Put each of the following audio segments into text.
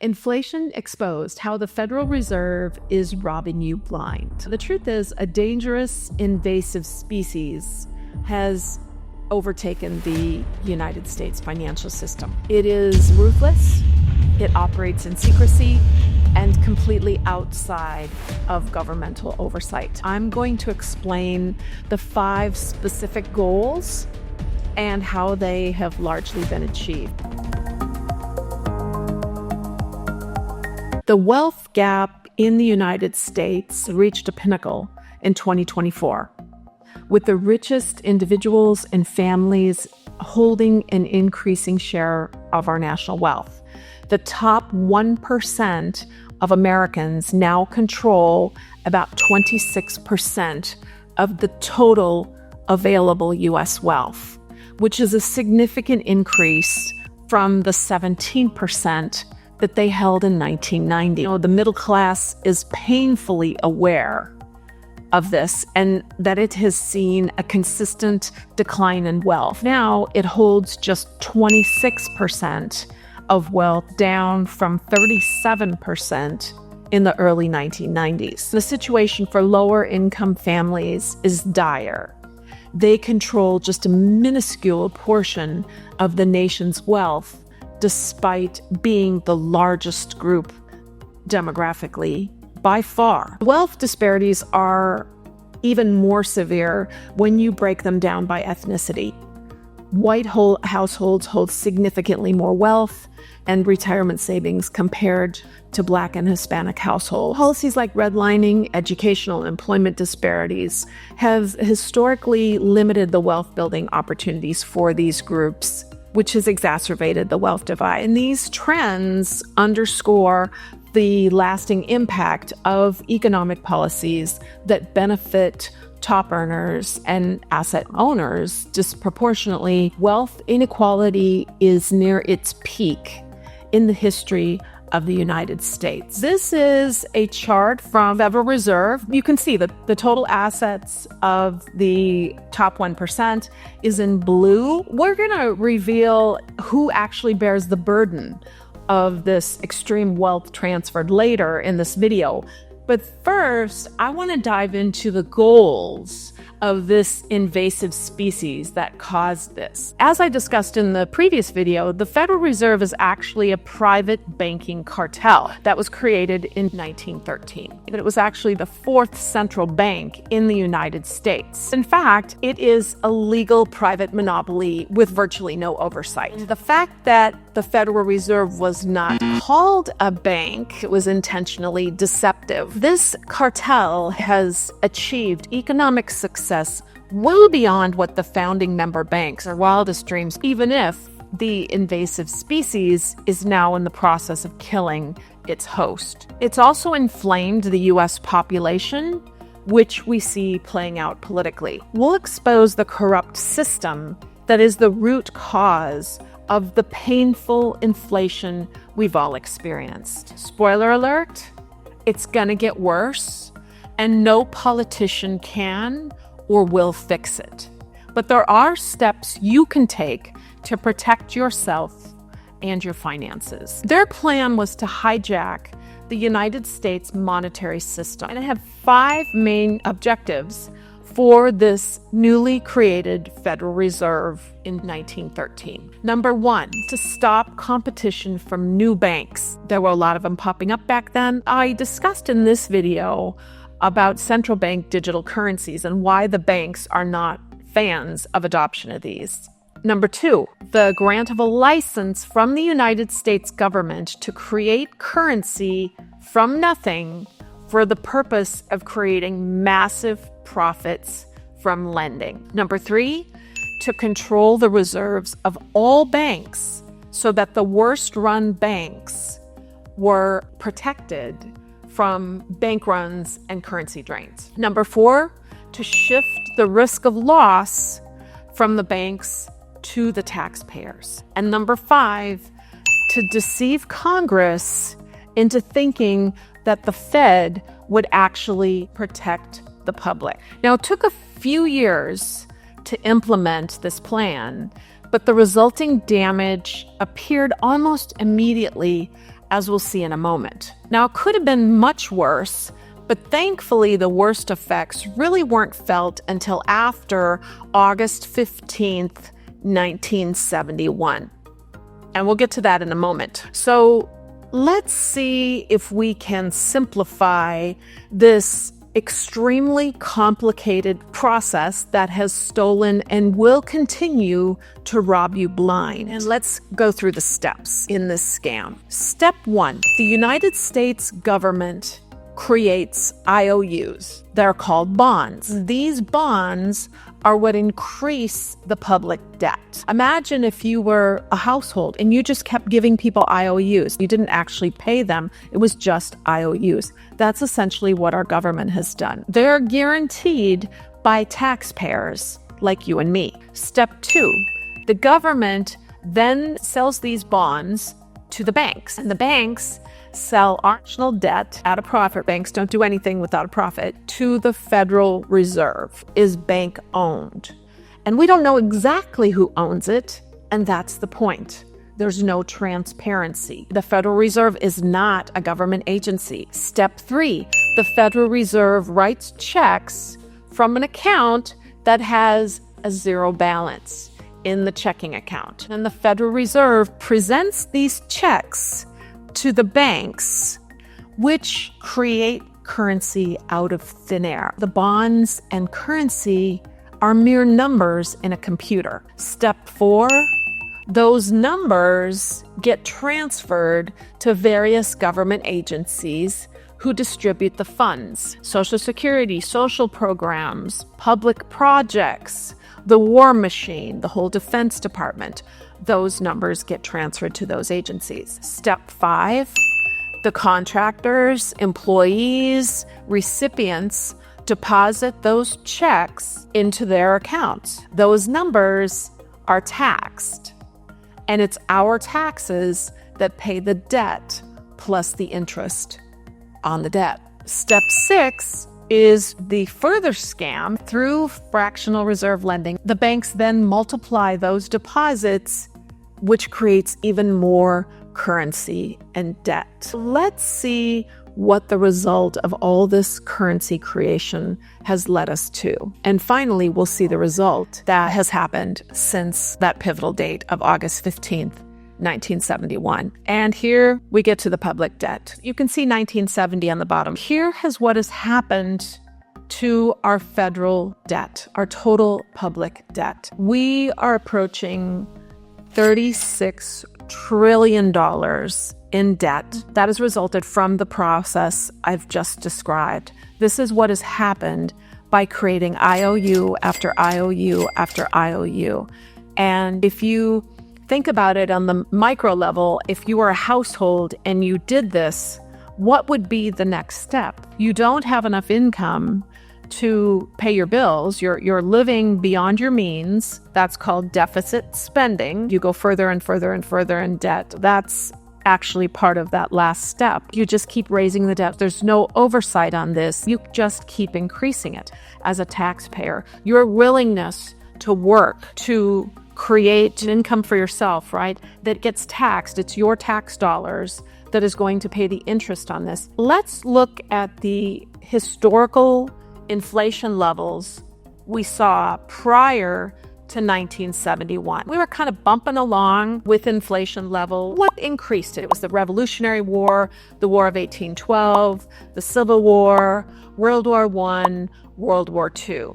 Inflation exposed: how the Federal Reserve is robbing you blind. The truth is, a dangerous, invasive species has overtaken the United States financial system. It is ruthless, it operates in secrecy, and completely outside of governmental oversight. I'm going to explain the 5 specific goals and how they have largely been achieved. The wealth gap in the United States reached a pinnacle in 2024, with the richest individuals and families holding an increasing share of our national wealth. The top 1% of Americans now control about 26% of the total available U.S. wealth, which is a significant increase from the 17% that they held in 1990. The middle class is painfully aware of this and that it has seen a consistent decline in wealth. Now it holds just 26% of wealth, down from 37% in the early 1990s. The situation for lower income families is dire. They control just a minuscule portion of the nation's wealth, despite being the largest group demographically by far. Wealth disparities are even more severe when you break them down by ethnicity. White households hold significantly more wealth and retirement savings compared to Black and Hispanic households. Policies like redlining, educational and employment disparities have historically limited the wealth building opportunities for these groups, which has exacerbated the wealth divide. And these trends underscore the lasting impact of economic policies that benefit top earners and asset owners disproportionately. Wealth inequality is near its peak in the history of the United States. This is a chart from Federal Reserve. You can see that the total assets of the top 1% is in blue. We're going to reveal who actually bears the burden of this extreme wealth transfer later in this video. But first, I want to dive into the goals of this invasive species that caused this. As I discussed in the previous video, the Federal Reserve is actually a private banking cartel that was created in 1913. It was actually the 4th central bank in the United States. In fact, it is a legal private monopoly with virtually no oversight. The fact that the Federal Reserve was not called a bank, it was intentionally deceptive. This cartel has achieved economic success well beyond what the founding member banks' or wildest dreams, even if the invasive species is now in the process of killing its host. It's also inflamed the U.S. population, which we see playing out politically. We'll expose the corrupt system that is the root cause of the painful inflation we've all experienced. Spoiler alert, it's gonna get worse, and no politician can or will fix it. But there are steps you can take to protect yourself and your finances. Their plan was to hijack the United States monetary system, and it had 5 main objectives for this newly created Federal Reserve in 1913. Number 1, to stop competition from new banks. There were a lot of them popping up back then. I discussed in this video about central bank digital currencies and why the banks are not fans of adoption of these. Number 2, the grant of a license from the United States government to create currency from nothing for the purpose of creating massive profits from lending. Number 3, to control the reserves of all banks so that the worst-run banks were protected from bank runs and currency drains. Number 4, to shift the risk of loss from the banks to the taxpayers. And number 5, to deceive Congress into thinking that the Fed would actually protect the public. Now, it took a few years to implement this plan, but the resulting damage appeared almost immediately as we'll see in a moment. Now, it could have been much worse, but thankfully the worst effects really weren't felt until after August 15th, 1971. And we'll get to that in a moment. So let's see if we can simplify this extremely complicated process that has stolen and will continue to rob you blind. And let's go through the steps in this scam. Step 1, the United States government creates IOUs. They're called bonds. These bonds are what increase the public debt. Imagine if you were a household and you just kept giving people IOUs. You didn't actually pay them. It was just IOUs. That's essentially what our government has done. They're guaranteed by taxpayers like you and me. Step 2, the government then sells these bonds to the banks, and the banks sell national debt at a profit. Banks don't do anything without a profit. To the Federal Reserve, is bank owned. And we don't know exactly who owns it, and that's the point. There's no transparency. The Federal Reserve is not a government agency. Step 3, the Federal Reserve writes checks from an account that has a zero balance in the checking account. And the Federal Reserve presents these checks to the banks, which create currency out of thin air. The bonds and currency are mere numbers in a computer. Step 4, those numbers get transferred to various government agencies who distribute the funds. Social Security, social programs, public projects, the war machine, the whole Defense Department. Those numbers get transferred to those agencies. Step 5, the contractors, employees, recipients deposit those checks into their accounts. Those numbers are taxed, and it's our taxes that pay the debt plus the interest on the debt. Step 6 is the further scam through fractional reserve lending. The banks then multiply those deposits, which creates even more currency and debt. Let's see what the result of all this currency creation has led us to. And finally, we'll see the result that has happened since that pivotal date of August 15th, 1971. And here we get to the public debt. You can see 1970 on the bottom. Here is what has happened to our federal debt, our total public debt. We are approaching $36 trillion in debt that has resulted from the process I've just described. This is what has happened by creating IOU after IOU after IOU. And if you think about it on the micro level, if you were a household and you did this, what would be the next step? You don't have enough income to pay your bills. You're living beyond your means. That's called deficit spending. You go further and further and further in debt. That's actually part of that last step. You just keep raising the debt. There's no oversight on this. You just keep increasing it. As a taxpayer, your willingness to work, to create an income for yourself, right, that gets taxed. It's your tax dollars that is going to pay the interest on this. Let's look at the historical inflation levels we saw prior to 1971. We were kind of bumping along with inflation level. What increased it? It was the Revolutionary War, the War of 1812, the Civil War, World War I, World War II.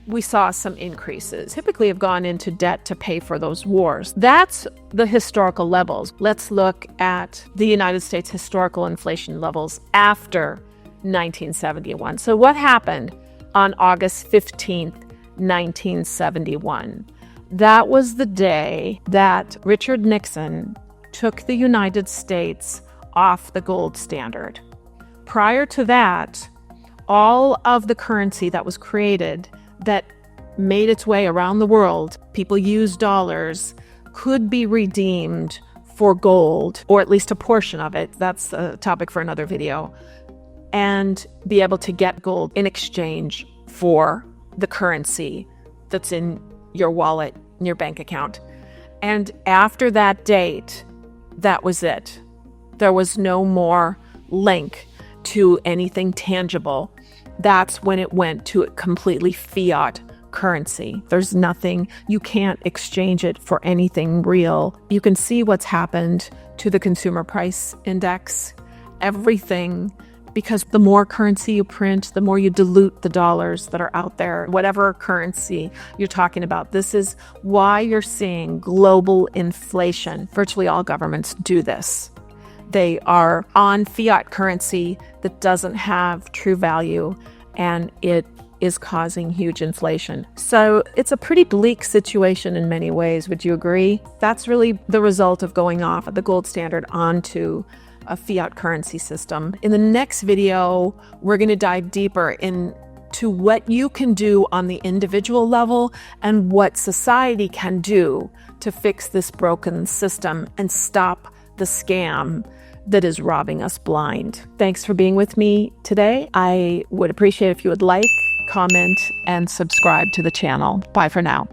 We saw some increases, typically have gone into debt to pay for those wars. That's the historical levels. Let's look at the United States historical inflation levels after 1971. So what happened on August 15th, 1971? That was the day that Richard Nixon took the United States off the gold standard. Prior to that, all of the currency that was created that made its way around the world, people used dollars, could be redeemed for gold, or at least a portion of it. That's a topic for another video. And be able to get gold in exchange for the currency that's in your wallet, in your bank account. And after that date, that was it. there was no more link to anything tangible, that's when it went to a completely fiat currency. There's nothing, you can't exchange it for anything real. You can see what's happened to the consumer price index, everything, because the more currency you print, the more you dilute the dollars that are out there, whatever currency you're talking about. This is why you're seeing global inflation. Virtually all governments do this. They are on fiat currency that doesn't have true value, and it is causing huge inflation. So it's a pretty bleak situation in many ways. Would you agree? That's really the result of going off of the gold standard onto a fiat currency system. In the next video, we're going to dive deeper into what you can do on the individual level and what society can do to fix this broken system and stop the scam that is robbing us blind. Thanks for being with me today. I would appreciate if you would like, comment, and subscribe to the channel. Bye for now.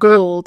gold